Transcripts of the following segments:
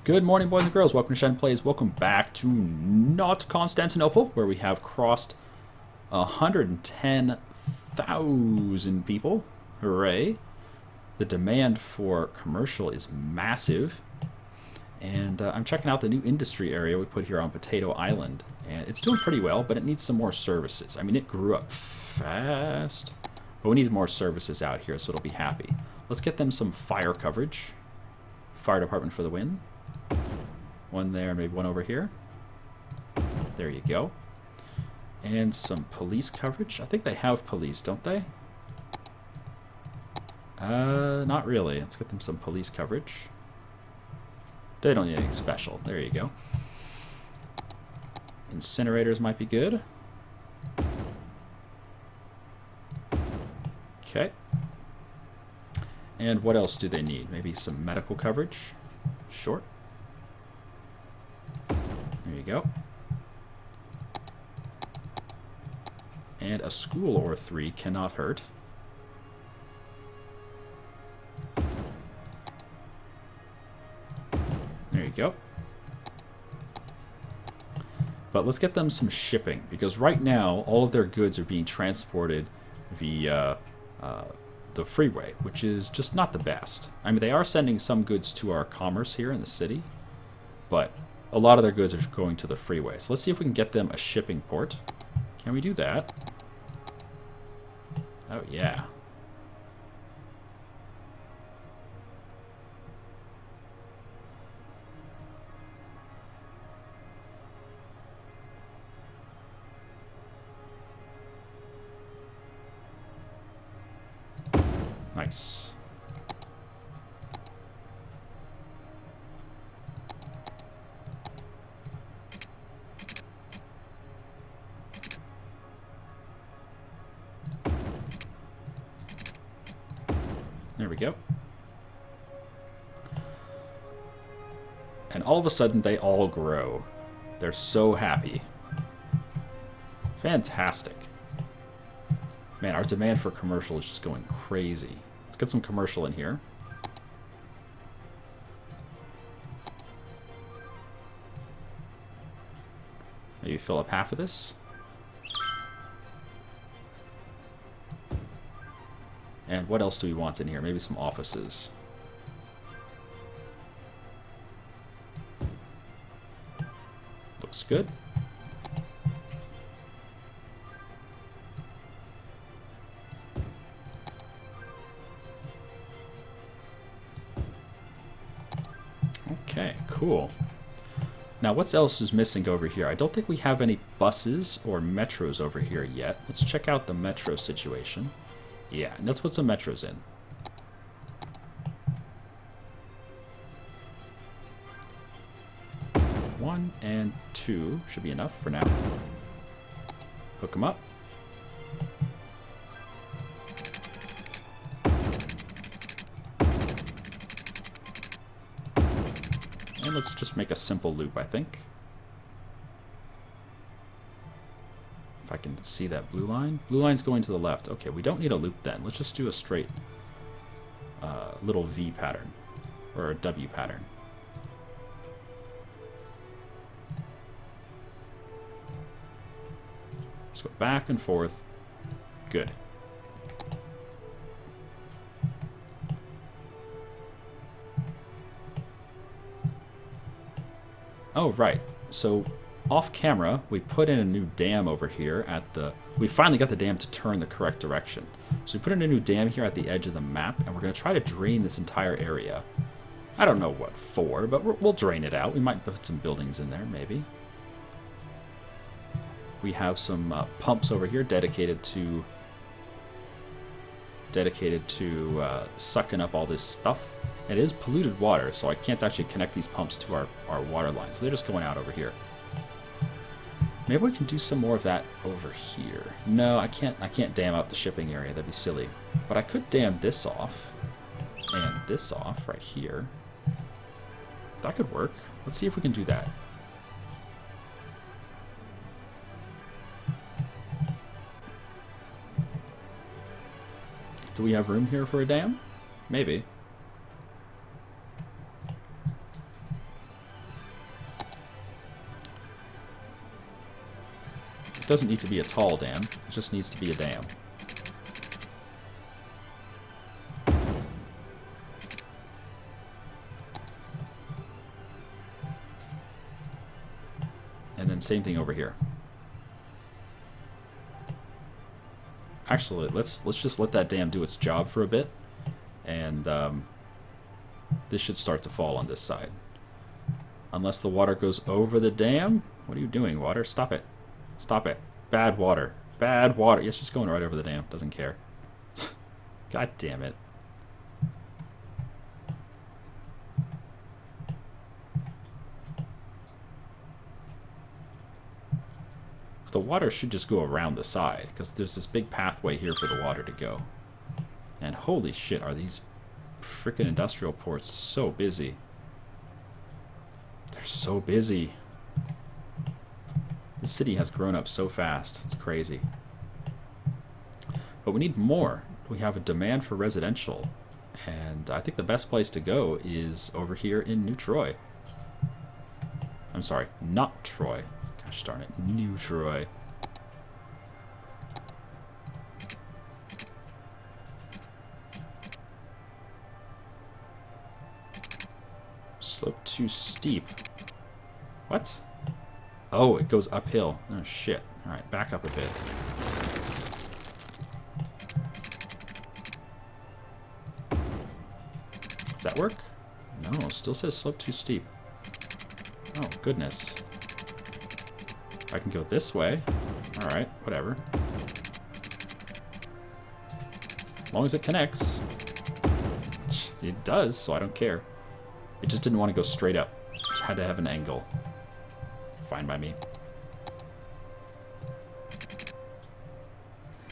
Good morning, boys and girls. Welcome to Shen Plays. Welcome back to not Constantinople, where we have crossed 110,000 people. Hooray. The demand for commercial is massive. And I'm checking out the new industry area we put here on Potato Island. And it's doing pretty well, but it needs some more services. I mean, it grew up fast, but we need more services out here, so it'll be happy. Let's get them some fire coverage. Fire department for the win. One there, maybe one over here. There you go. And some police coverage. I think they have police, don't they? Not really. Let's get them some police coverage. They don't need anything special. There you go. Incinerators might be good. Okay. And what else do they need? Maybe some medical coverage. Short. There you go. And a school or three cannot hurt. There you go. But let's get them some shipping, because right now all of their goods are being transported via the freeway, which is just not the best. I mean, they are sending some goods to our commerce here in the city, but a lot of their goods are going to the freeway. So let's see if we can get them a shipping port. Can we do that? Oh, yeah. Nice. There we go. And all of a sudden, they all grow. They're so happy. Fantastic. Man, our demand for commercial is just going crazy. Let's get some commercial in here. Maybe fill up half of this. And what else do we want in here? Maybe some offices. Looks good. Okay, cool. Now, what else is missing over here? I don't think we have any buses or metros over here yet. Let's check out the metro situation. Yeah, and let's put some metros in. One and two should be enough for now. Hook them up. And let's just make a simple loop, I think. If I can see that blue line. Blue line's going to the left. Okay, we don't need a loop then. Let's just do a straight little V pattern. Or a W pattern. Just go back and forth. Good. Oh, right. So off camera, we put in a new dam over here at the... We finally got the dam to turn the correct direction. So we put in a new dam here at the edge of the map, and we're going to try to drain this entire area. I don't know what for, but we'll drain it out. We might put some buildings in there, maybe. We have some pumps over here dedicated to sucking up all this stuff. It is polluted water, so I can't actually connect these pumps to our water lines. So they're just going out over here. Maybe we can do some more of that over here. No, I can't dam up the shipping area. That'd be silly. But I could dam this off. And this off right here. That could work. Let's see if we can do that. Do we have room here for a dam? Maybe. It doesn't need to be a tall dam. It just needs to be a dam. And then same thing over here. Actually, let's just let that dam do its job for a bit, and this should start to fall on this side. Unless the water goes over the dam. What are you doing, water? Stop it. Stop it. Bad water. Bad water. Yes, just going right over the dam. Doesn't care. God damn it. The water should just go around the side, because there's this big pathway here for the water to go. And holy shit, are these freaking industrial ports so busy. They're so busy. The city has grown up so fast. It's crazy. But we need more. We have a demand for residential. And I think the best place to go is over here in New Troy. I'm sorry, not Troy. Gosh darn it, New Troy. Slope too steep. What? Oh, it goes uphill. Oh, shit. Alright, back up a bit. Does that work? No, still says slope too steep. Oh, goodness. I can go this way. Alright, whatever. As long as it connects. It does, so I don't care. It just didn't want to go straight up. It had to have an angle. Fine by me.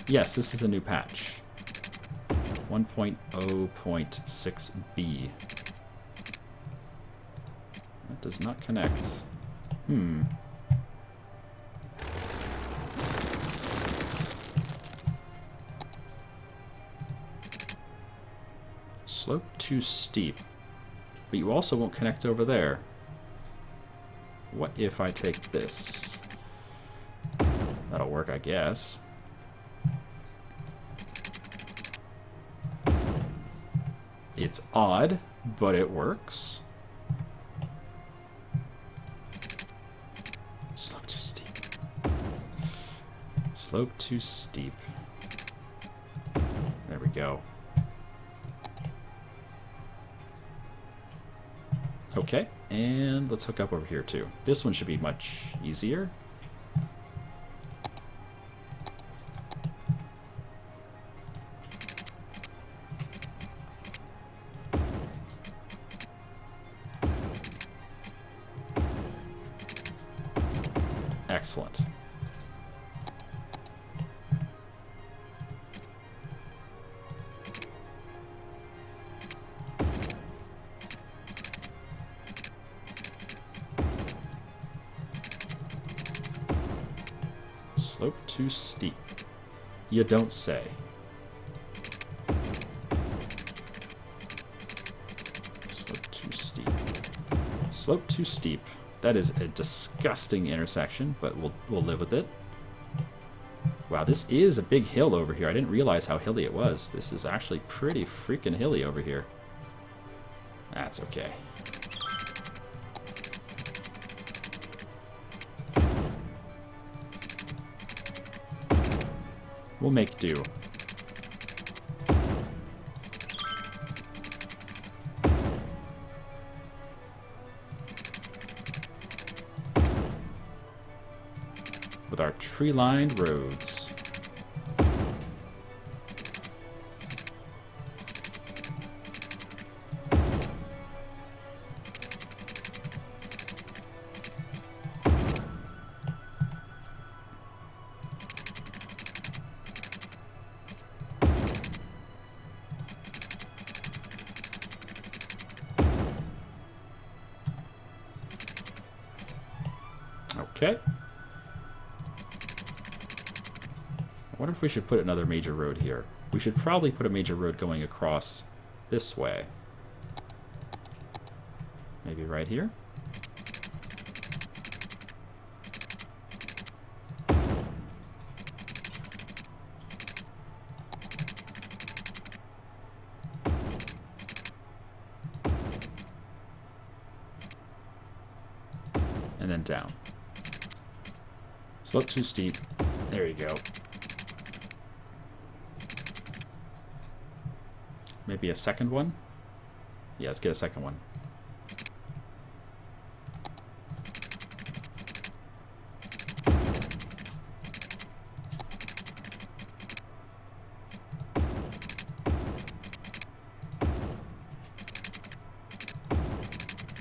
Yes, this is the new patch. 1.0.6b. That does not connect. Slope too steep. But you also won't connect over there. What if I take this? That'll work, I guess. It's odd, but it works. Slope too steep. Slope too steep. There we go. Okay, and let's hook up over here too. This one should be much easier. Excellent. Slope too steep. You don't say. Slope too steep. Slope too steep. That is a disgusting intersection, but we'll live with it. Wow, this is a big hill over here. I didn't realize how hilly it was. This is actually pretty freaking hilly over here. That's okay. We'll make do. With our tree-lined roads. Okay. I wonder if we should put another major road here. We should probably put a major road going across this way. Maybe right here? and then down. Slope too steep. There you go. Maybe a second one? Yeah, let's get a second one.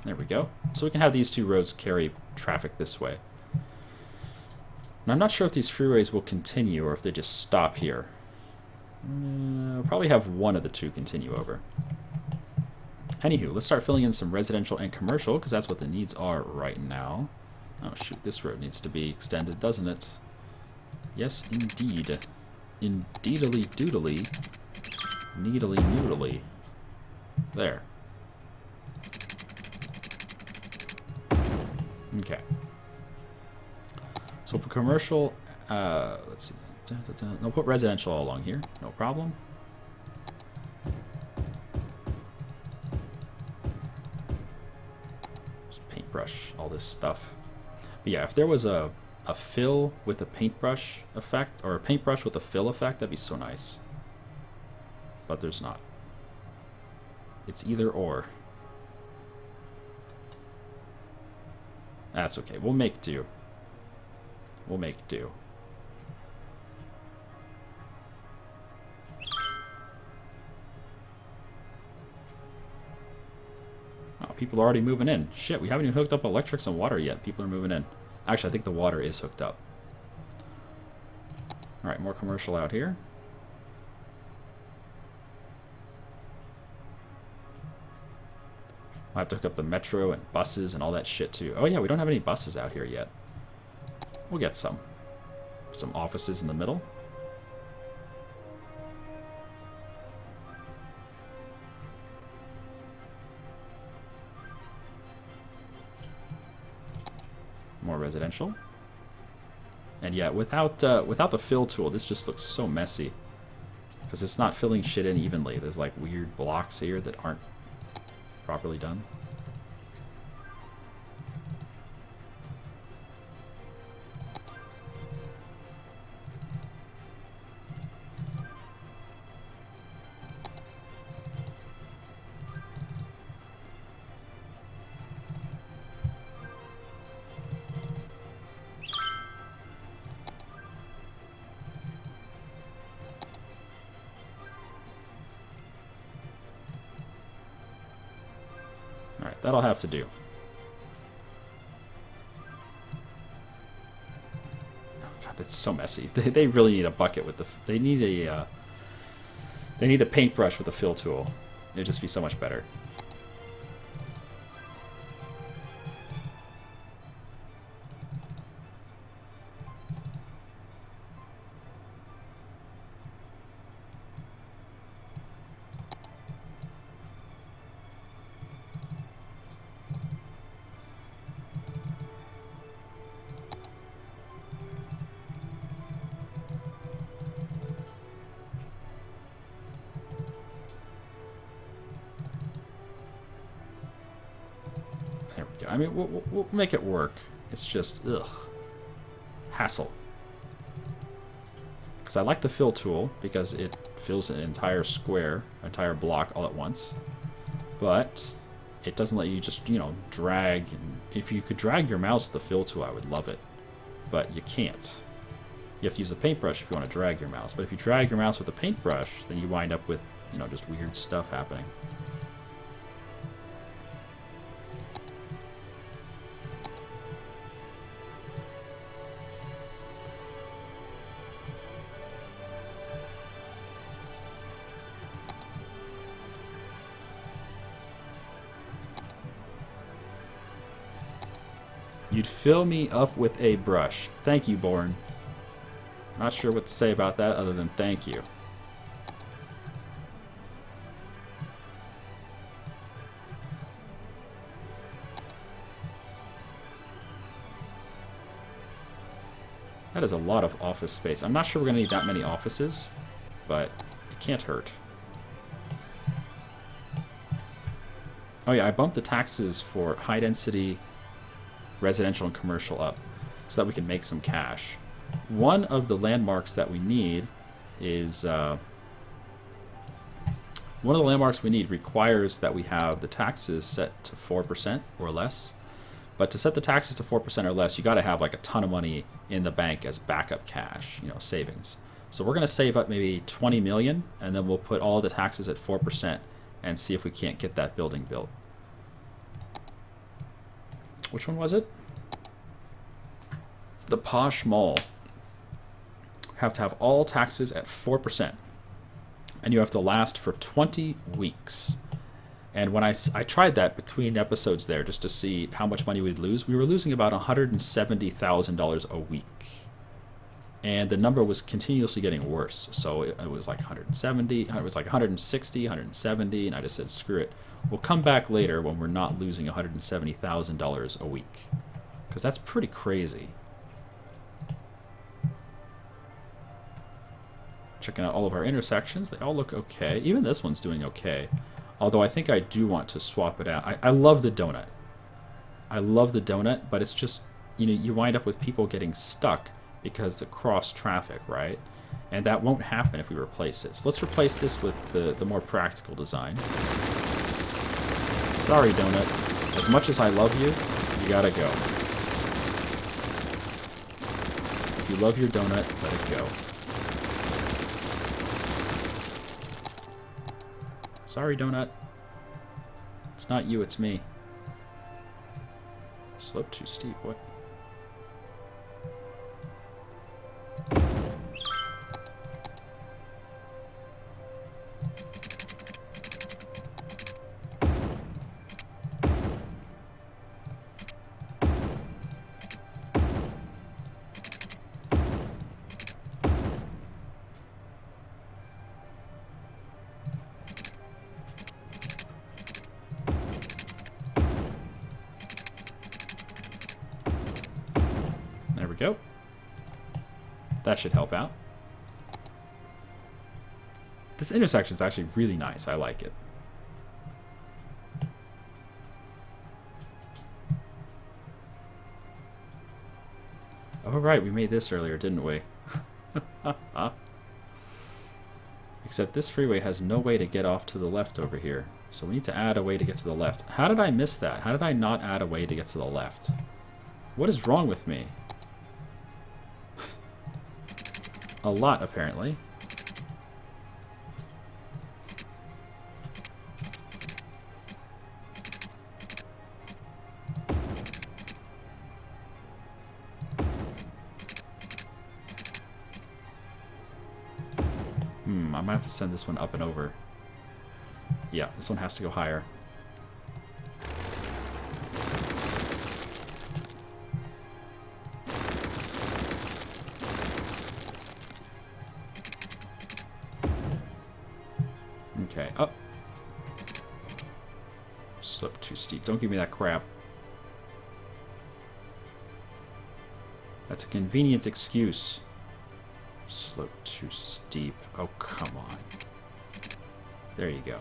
There we go. So we can have these two roads carry traffic this way. Now, I'm not sure if these freeways will continue or if they just stop here. We'll probably have one of the two continue over. Anywho, let's start filling in some residential and commercial, because that's what the needs are right now. Oh shoot, this road needs to be extended, doesn't it? Yes, indeed. Indeedly doodly. Needly noodly. There. Okay. So for commercial, let's see. No, put residential all along here. No problem. Just paintbrush all this stuff. But yeah, if there was a fill with a paintbrush effect, or a paintbrush with a fill effect, that'd be so nice. But there's not. It's either or. That's okay. We'll make do. We'll make do. Oh, people are already moving in. Shit, we haven't even hooked up electrics and water yet. People are moving in. Actually, I think the water is hooked up. Alright, more commercial out here. I have to hook up the metro and buses and all that shit too. Oh yeah, we don't have any buses out here yet. We'll get some. Some offices in the middle. More residential. And yeah, without the fill tool, this just looks so messy. Because it's not filling shit in evenly. There's like weird blocks here that aren't properly done. Alright, that'll have to do. Oh god, that's so messy. They really need a bucket with the... They need a paintbrush with a fill tool. It'd just be so much better. I mean, we'll make it work. It's just, ugh. Hassle. Because I like the fill tool, because it fills an entire square, entire block all at once. But it doesn't let you just, you know, drag. And if you could drag your mouse with the fill tool, I would love it. But you can't. You have to use a paintbrush if you want to drag your mouse. But if you drag your mouse with a paintbrush, then you wind up with, you know, just weird stuff happening. You'd fill me up with a brush. Thank you, Born. Not sure what to say about that other than thank you. That is a lot of office space. I'm not sure we're going to need that many offices, but it can't hurt. Oh yeah, I bumped the taxes for high density residential and commercial up so that we can make some cash. One of the landmarks that we need is... one of the landmarks we need requires that we have the taxes set to 4% or less. But to set the taxes to 4% or less, you got to have like a ton of money in the bank as backup cash, you know, savings. So we're going to save up maybe 20 million, and then we'll put all the taxes at 4% and see if we can't get that building built. Which one was it? The Posh Mall. Have to have all taxes at 4%. And you have to last for 20 weeks. And when I tried that between episodes there just to see how much money we'd lose, we were losing about $170,000 a week. And the number was continuously getting worse. So it was like 170, it was like 160, 170, and I just said, screw it. We'll come back later when we're not losing $170,000 a week. Because that's pretty crazy. Checking out all of our intersections. They all look okay. Even this one's doing okay. Although I think I do want to swap it out. I love the donut. I love the donut, but it's just, you know, you wind up with people getting stuck because of cross traffic, right? And that won't happen if we replace it. So let's replace this with the more practical design. Sorry, donut. As much as I love you, you gotta go. If you love your donut, let it go. Sorry, donut. It's not you, it's me. Slope too steep, what? Go. That should help out. This intersection is actually really nice. I like it. Oh, right. We made this earlier, didn't we? Except this freeway has no way to get off to the left over here. So we need to add a way to get to the left. How did I miss that? How did I not add a way to get to the left? What is wrong with me? A lot, apparently. I might have to send this one up and over. Yeah, this one has to go higher. Okay, up. Slope too steep. Don't give me that crap. That's a convenience excuse. Slope too steep. Oh, come on. There you go.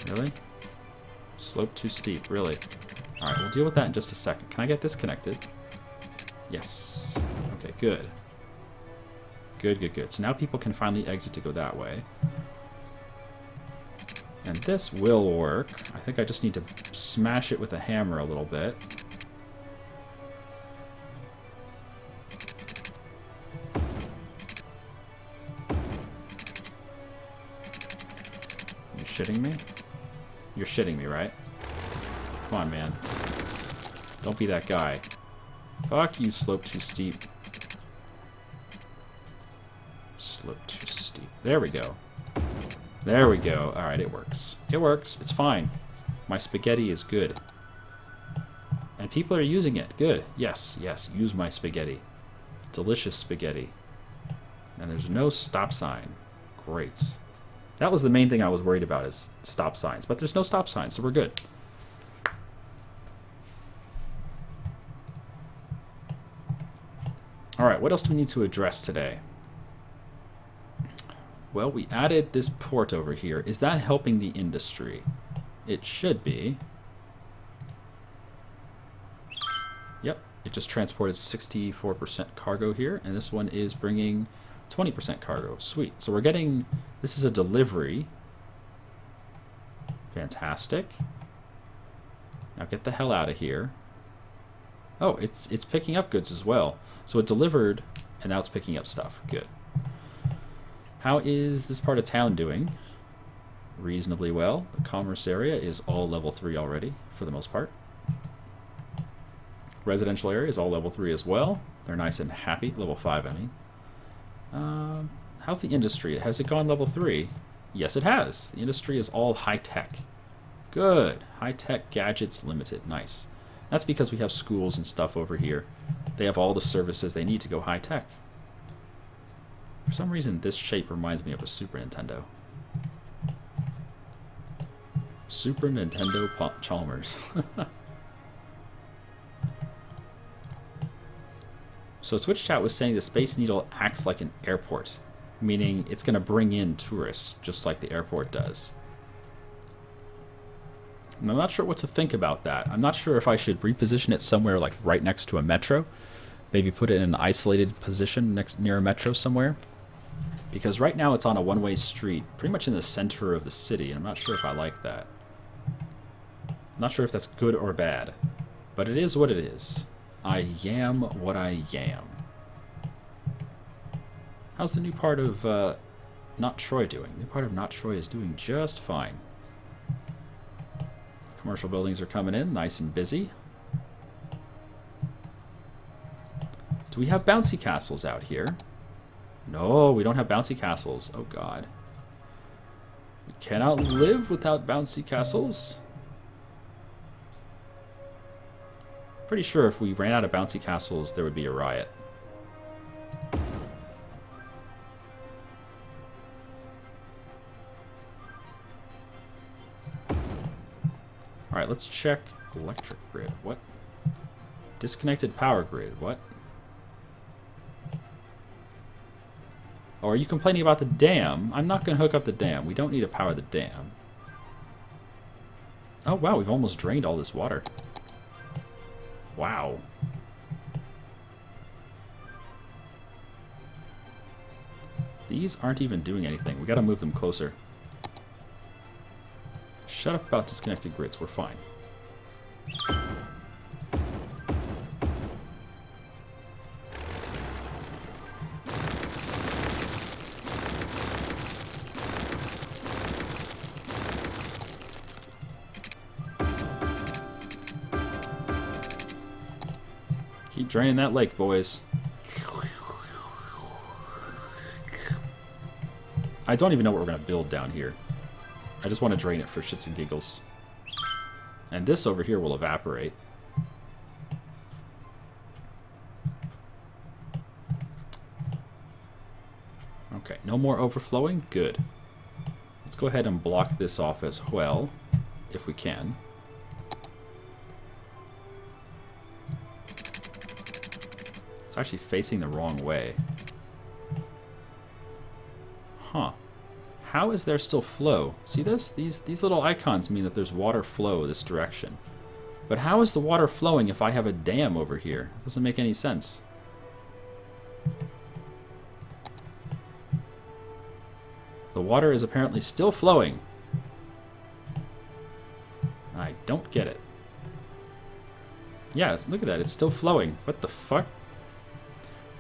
Really? Slope too steep, really. Alright, we'll deal with that in just a second. Can I get this connected? Yes. Okay, good. Good, good, good. So now people can finally exit to go that way. And this will work. I think I just need to smash it with a hammer a little bit. You're shitting me? You're shitting me, right? Come on, man. Don't be that guy. Fuck you, slope too steep. Slope too steep. There we go. There we go. Alright, it works. It works. It's fine. My spaghetti is good. And people are using it. Good. Yes, yes. Use my spaghetti. Delicious spaghetti. And there's no stop sign. Great. That was the main thing I was worried about, is stop signs. But there's no stop signs, so we're good. Alright, what else do we need to address today? Well, we added this port over here. Is that helping the industry? It should be. Yep, it just transported 64% cargo here, and this one is bringing 20% cargo. Sweet. So we're getting, this is a delivery. Fantastic. Now get the hell out of here. Oh, it's picking up goods as well. So it delivered, and now it's picking up stuff. Good. How is this part of town doing? Reasonably well. The commerce area is all level 3 already, for the most part. Residential area is all level 3 as well. They're nice and happy. Level 5, I mean. How's the industry? Has it gone level 3? Yes, it has. The industry is all high-tech. Good. High-tech gadgets limited. Nice. That's because we have schools and stuff over here. They have all the services they need to go high-tech. For some reason, this shape reminds me of a Super Nintendo. Super Nintendo Chalmers. So Twitch chat was saying the Space Needle acts like an airport, meaning it's going to bring in tourists, just like the airport does. And I'm not sure what to think about that. I'm not sure if I should reposition it somewhere like right next to a metro. Maybe put it in an isolated position near a metro somewhere. Because right now it's on a one-way street, pretty much in the center of the city, and I'm not sure if I like that. I'm not sure if that's good or bad, but it is what it is. I am what I am. How's the new part of Not Troy doing? The new part of Not Troy is doing just fine. Commercial buildings are coming in, nice and busy. Do we have bouncy castles out here? No, we don't have bouncy castles. Oh god. We cannot live without bouncy castles. Pretty sure if we ran out of bouncy castles, there would be a riot. Alright, let's check electric grid. What? Disconnected power grid. What? Oh, are you complaining about the dam? I'm not going to hook up the dam. We don't need to power the dam. Oh, wow, we've almost drained all this water. Wow. These aren't even doing anything. We got to move them closer. Shut up about disconnected grids. We're fine. Keep draining that lake, boys. I don't even know what we're going to build down here. I just want to drain it for shits and giggles. And this over here will evaporate. Okay, no more overflowing? Good. Let's go ahead and block this off as well, if we can. It's actually facing the wrong way. Huh. How is there still flow? See this? These little icons mean that there's water flow this direction. But how is the water flowing if I have a dam over here? It doesn't make any sense. The water is apparently still flowing. I don't get it. Yeah, look at that. It's still flowing. What the fuck?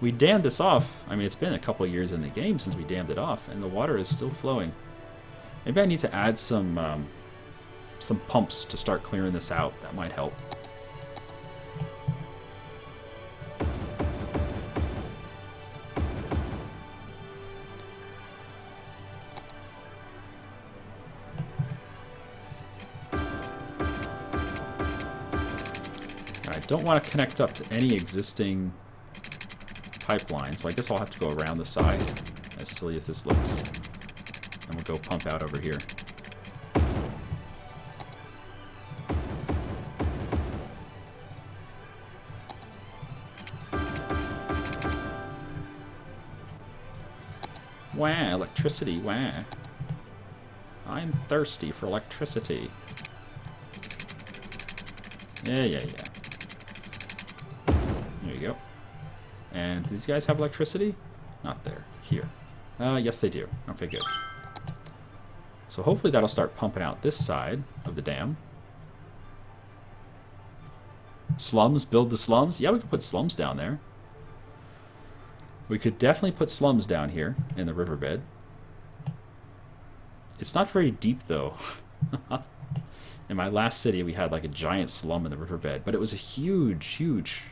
We dammed this off. I mean, it's been a couple years in the game since we dammed it off, and the water is still flowing. Maybe I need to add some pumps to start clearing this out. That might help. I don't want to connect up to any existing pipeline, so I guess I'll have to go around the side, as silly as this looks. And we'll go pump out over here. Wah, electricity, wah. I'm thirsty for electricity. Yeah. There you go. And these guys have electricity? Not there. Here. Yes, they do. Okay, good. So hopefully that'll start pumping out this side of the dam. Slums, build the slums. Yeah, we could put slums down there. We could definitely put slums down here in the riverbed. It's not very deep, though. In my last city, we had like a giant slum in the riverbed, but it was a huge,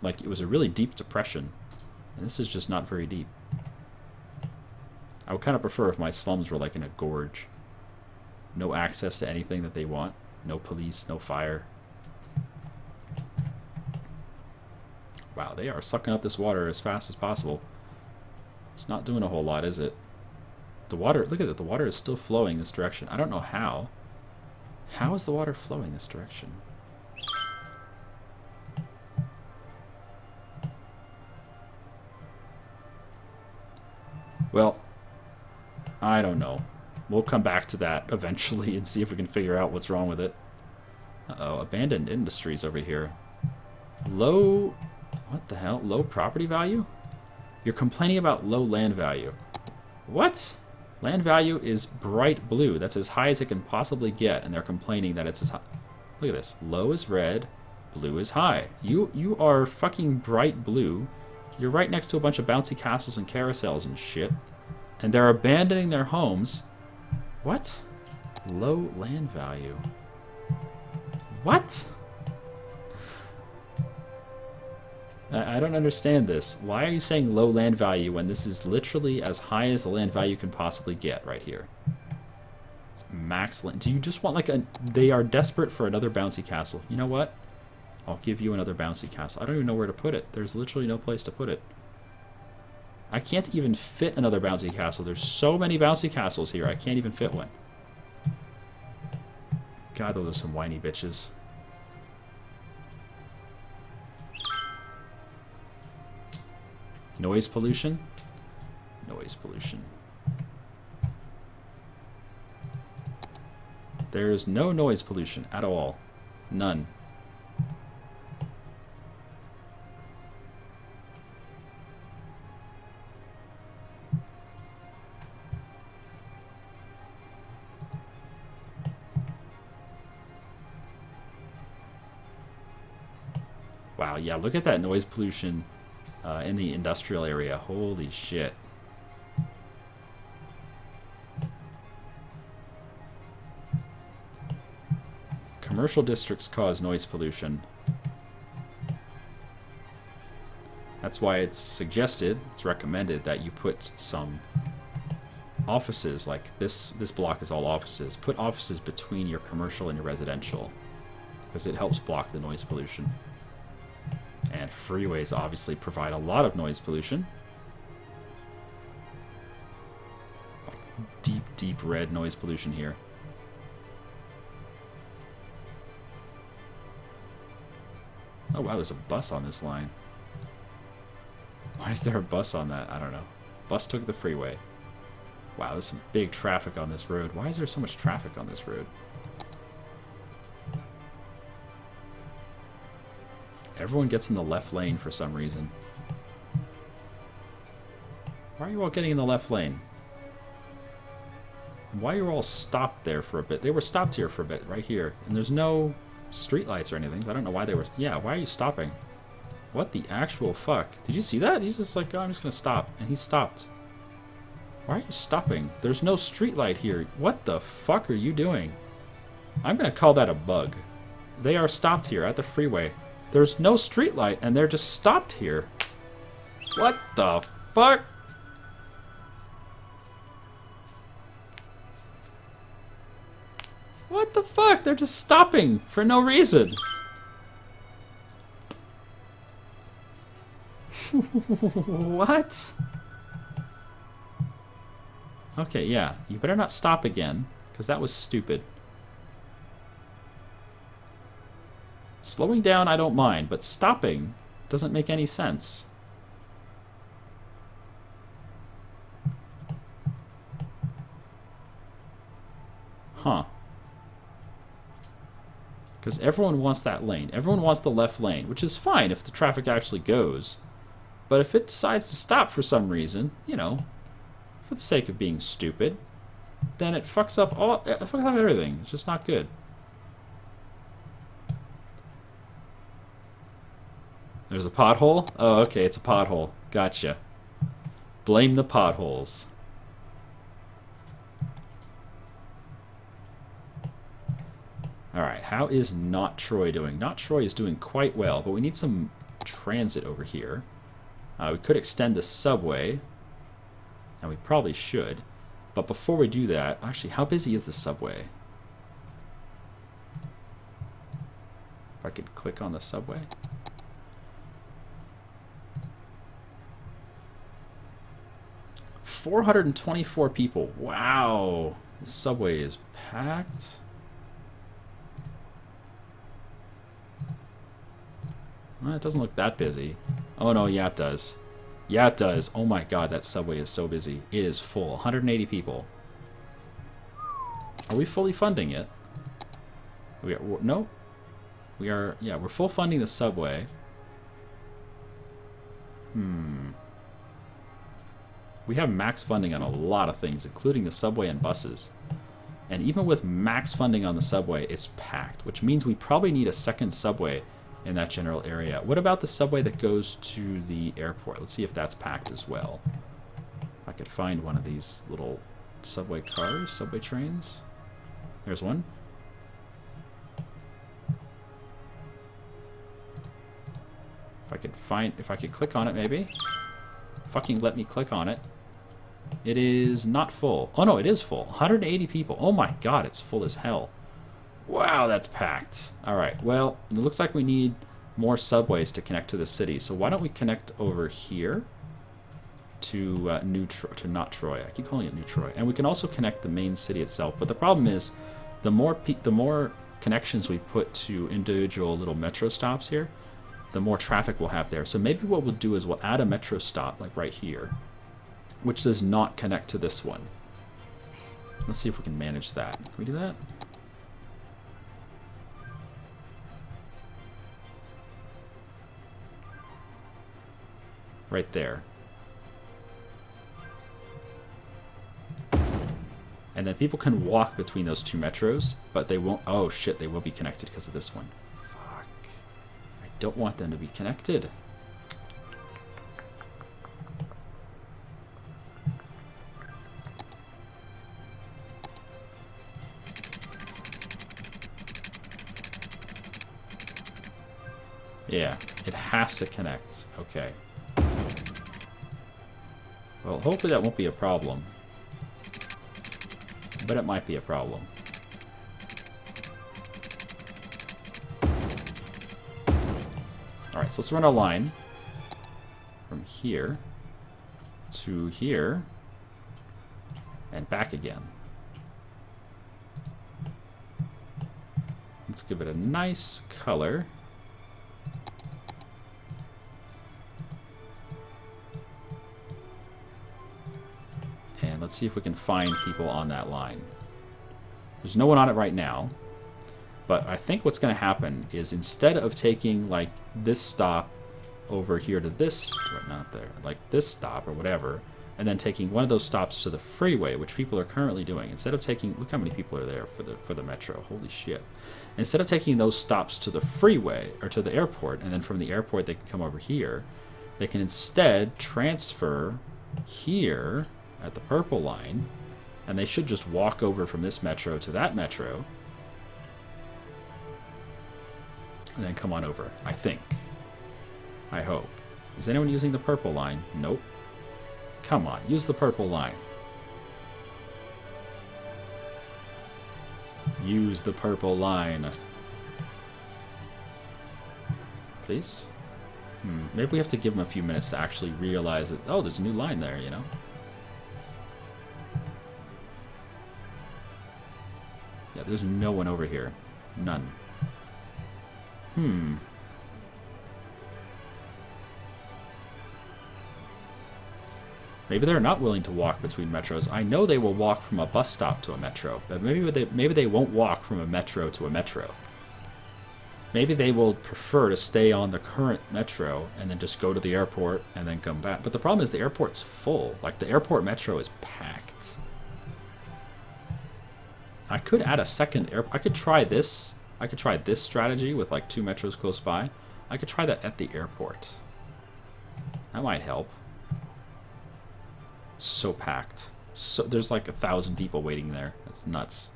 like it was a really deep depression. And this is just not very deep. I would kind of prefer if my slums were like in a gorge. No access to anything that they want. No police, no fire. Wow, they are sucking up this water as fast as possible. It's not doing a whole lot, is it? The water, look at it, the water is still flowing this direction. I don't know how. How is the water flowing this direction? Well, I don't know. We'll come back to that eventually and see if we can figure out what's wrong with it. Uh-oh, abandoned industries over here. Low... What the hell? Low property value? You're complaining about low land value. What? Land value is bright blue. That's as high as it can possibly get, and they're complaining that it's as high. Look at this. Low is red, blue is high. You are fucking bright blue. You're right next to a bunch of bouncy castles and carousels and shit. And they're abandoning their homes. What? Low land value. What? I don't understand this. Why are you saying low land value when this is literally as high as the land value can possibly get right here? It's max land. Do you just want like a... They are desperate for another bouncy castle. You know what? I'll give you another bouncy castle. I don't even know where to put it. There's literally no place to put it. I can't even fit another bouncy castle. There's so many bouncy castles here. I can't even fit one. God, those are some whiny bitches. Noise pollution? Noise pollution. There's no noise pollution at all. None. Wow, yeah, look at that noise pollution in the industrial area. Holy shit. Commercial districts cause noise pollution. That's why it's suggested, it's recommended that you put some offices, like this block is all offices. Put offices between your commercial and your residential, because it helps block the noise pollution. And freeways obviously provide a lot of noise pollution. Like deep, deep red noise pollution here. Oh wow, there's a bus on this line. Why is there a bus on that? I don't know. Bus took the freeway. Wow, there's some big traffic on this road. Why is there so much traffic on this road? Everyone gets in the left lane for some reason. Why are you all getting in the left lane? And why are you all stopped there for a bit? They were stopped here for a bit, right here. And there's no streetlights or anything, so I don't know why they were... Yeah, why are you stopping? What the actual fuck? Did you see that? He's just like, oh, I'm just gonna stop. And he stopped. Why are you stopping? There's no streetlight here. What the fuck are you doing? I'm gonna call that a bug. They are stopped here at the freeway. There's no streetlight, and they're just stopped here. What the fuck? What the fuck? They're just stopping for no reason. What? Okay, yeah. You better not stop again, because that was stupid. Slowing down, I don't mind, but stopping doesn't make any sense. Huh. Because everyone wants that lane. Everyone wants the left lane, which is fine if the traffic actually goes. But if it decides to stop for some reason, you know, for the sake of being stupid, then it fucks up everything. It's just not good. There's a pothole? Oh, okay, it's a pothole. Gotcha. Blame the potholes. Alright, how is Not Troy doing? Not Troy is doing quite well, but we need some transit over here. We could extend the subway, and we probably should. But before we do that, actually, how busy is the subway? If I could click on the subway. $424 people. Wow. The subway is packed. Well, it doesn't look that busy. Oh no, yeah it does. Yeah it does. Oh my god, that subway is so busy. It is full. 180 people. Are we fully funding it? No. We are, yeah, we're full funding the subway. We have max funding on a lot of things, including the subway and buses. And even with max funding on the subway, it's packed, which means we probably need a second subway in that general area. What about the subway that goes to the airport? Let's see if that's packed as well. If I could find one of these little subway cars, subway trains. There's one. If I could click on it maybe. Fucking let me click on it. It is not full. Oh no, it is full. 180 people. Oh my god, it's full as hell. Wow, that's packed. Alright, well, it looks like we need more subways to connect to the city. So why don't we connect over here to Not Troy. I keep calling it New Troy. And we can also connect the main city itself. But the problem is, the more connections we put to individual little metro stops here, the more traffic we'll have there. So maybe what we'll do is we'll add a metro stop, like right here, which does not connect to this one. Let's see if we can manage that. Can we do that? Right there. And then people can walk between those two metros, but they won't. Oh shit, they will be connected because of this one. Fuck. I don't want them to be connected. Yeah, it has to connect. Okay. Well, hopefully that won't be a problem. But it might be a problem. Alright, so let's run a line from here to here and back again. Let's give it a nice color. Let's see if we can find people on that line. There's no one on it right now, but I think what's going to happen is instead of taking like this stop over here to this, not there, like this stop or whatever, and then taking one of those stops to the freeway, which people are currently doing, instead of taking, look how many people are there for the metro, holy shit. Instead of taking those stops to the freeway or to the airport, and then from the airport they can come over here, they can instead transfer here at the purple line, and they should just walk over from this metro to that metro and then come on over, I think. I hope. Is anyone using the purple line? Nope. Come on, use the purple line. Use the purple line. Please? Maybe we have to give them a few minutes to actually realize that, oh, there's a new line there, you know? Yeah, there's no one over here. None. Maybe they're not willing to walk between metros. I know they will walk from a bus stop to a metro, but maybe they won't walk from a metro to a metro. Maybe they will prefer to stay on the current metro and then just go to the airport and then come back. But the problem is the airport's full. Like, the airport metro is packed. I could add a second I could try this. I could try this strategy with like 2 metros close by. I could try that at the airport. That might help. So packed. So there's like 1,000 people waiting there. That's nuts.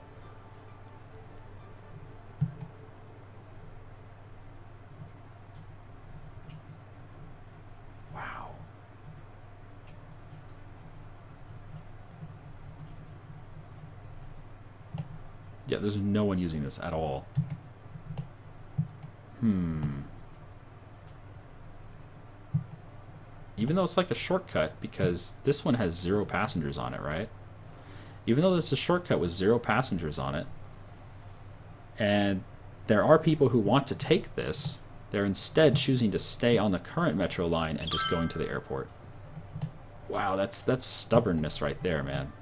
Wow. Yeah, there's no one using this at all. Even though it's like a shortcut, because this one has 0 passengers on it, right? Even though it's a shortcut with 0 passengers on it, and there are people who want to take this, they're instead choosing to stay on the current metro line and just going to the airport. Wow, that's stubbornness right there, man.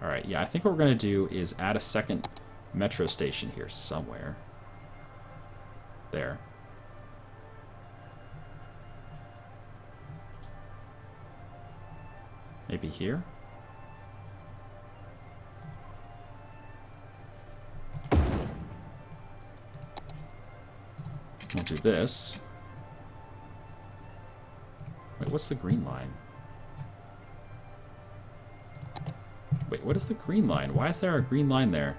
Alright, yeah, I think what we're going to do is add a second metro station here somewhere. There. Maybe here? We'll do this. Wait, what's the green line? Wait, what is the green line? Why is there a green line there?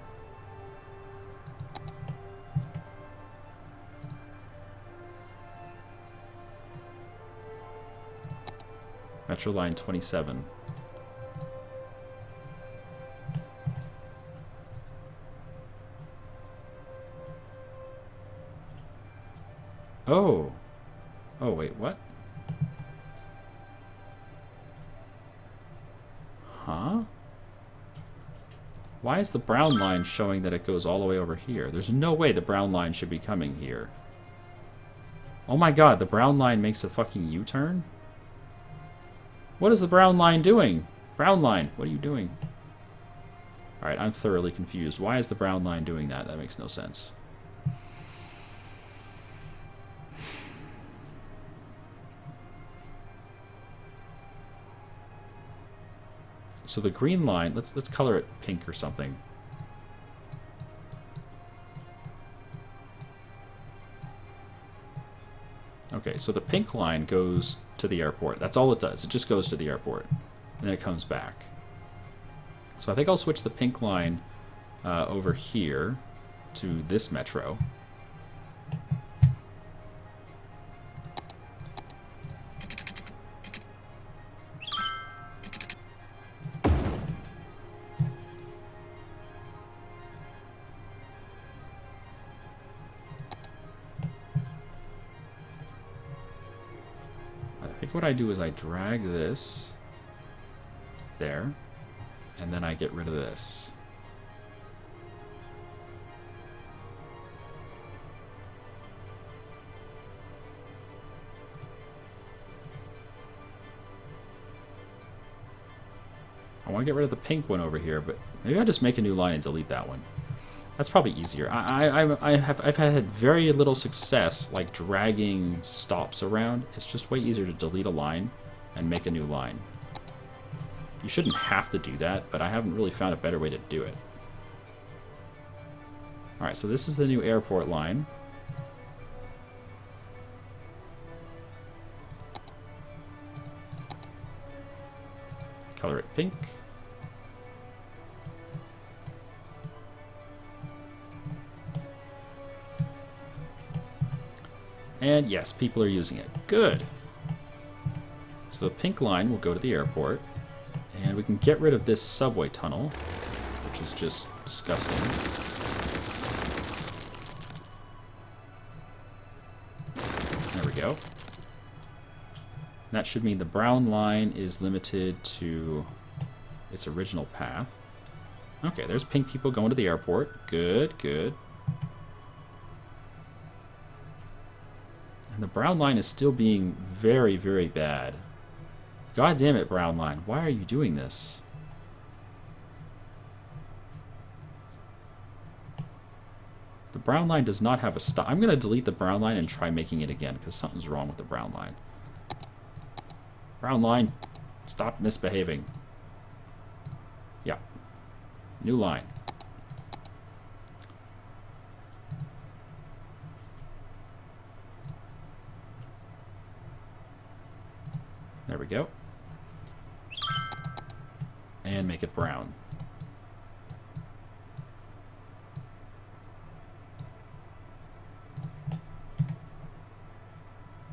Metro line 27. Oh. Oh, wait, what? Huh? Why is the brown line showing that it goes all the way over here? There's no way the brown line should be coming here. Oh my god, the brown line makes a fucking U-turn? What is the brown line doing? Brown line, what are you doing? Alright, I'm thoroughly confused. Why is the brown line doing that? That makes no sense. So the green line, let's color it pink or something. Okay, so the pink line goes to the airport. That's all it does. It just goes to the airport. And then it comes back. So I think I'll switch the pink line over here to this metro. What I do is I drag this there, and then I get rid of this. I want to get rid of the pink one over here, but maybe I'll just make a new line and delete that one. That's probably easier. I've had very little success like dragging stops around. It's just way easier to delete a line and make a new line. You shouldn't have to do that, but I haven't really found a better way to do it. Alright, so this is the new airport line. Color it pink. And yes, people are using it. Good. So the pink line will go to the airport, and we can get rid of this subway tunnel, which is just disgusting. There we go. That should mean the brown line is limited to its original path. Okay, there's pink people going to the airport. Good, good. And the brown line is still being very, very bad. God damn it, Brown Line. Why are you doing this? The Brown Line does not have a stop. I'm going to delete the Brown Line and try making it again because something's wrong with the Brown Line. Brown Line, stop misbehaving. Yeah. New line. There we go. And make it brown.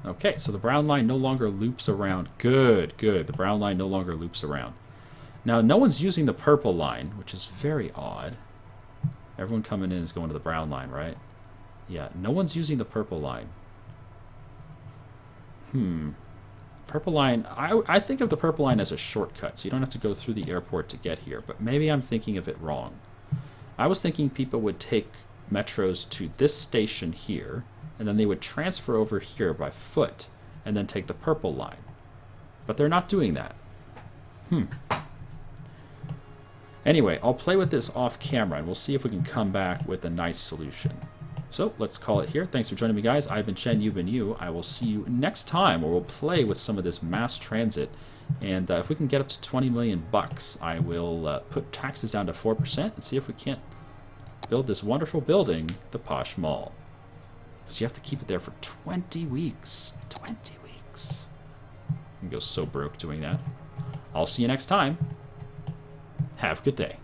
Okay, so the brown line no longer loops around. Good, good. The brown line no longer loops around. Now, no one's using the purple line, which is very odd. Everyone coming in is going to the brown line, right? Yeah, no one's using the purple line. Purple line, I think of the purple line as a shortcut, so you don't have to go through the airport to get here, but maybe I'm thinking of it wrong. I was thinking people would take metros to this station here, and then they would transfer over here by foot, and then take the purple line. But they're not doing that. Anyway, I'll play with this off camera, and we'll see if we can come back with a nice solution. So, let's call it here. Thanks for joining me, guys. I've been Shen, you've been you. I will see you next time, where we'll play with some of this mass transit. And if we can get up to 20 million bucks, I will put taxes down to 4% and see if we can't build this wonderful building, the Posh Mall. Because you have to keep it there for 20 weeks. 20 weeks. You can go so broke doing that. I'll see you next time. Have a good day.